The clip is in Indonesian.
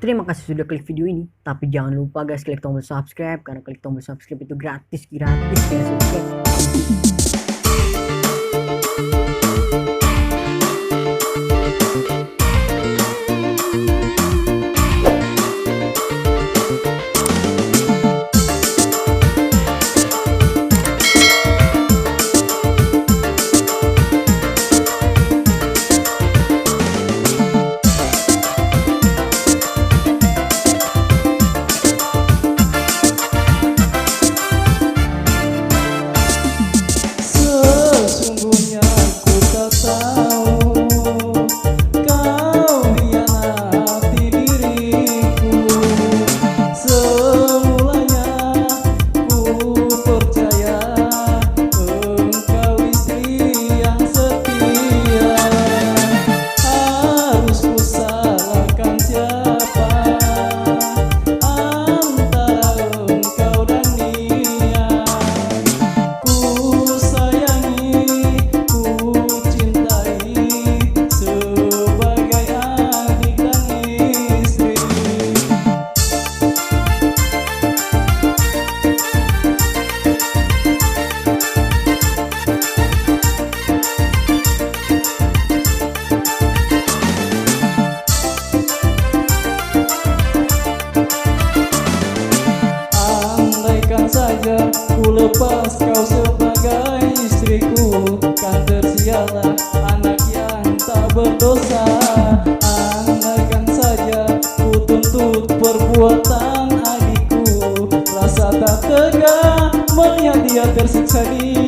Terima kasih sudah klik video ini. Tapi jangan lupa guys, klik tombol subscribe, karena klik tombol subscribe itu gratis ya, subscribe. Saja ku lepas kau sebagai istriku, kan tersialah anak yang tak berdosa. Andaikan saja ku tuntut perbuatan adikku, rasa tak tega melihat dia tersiksa di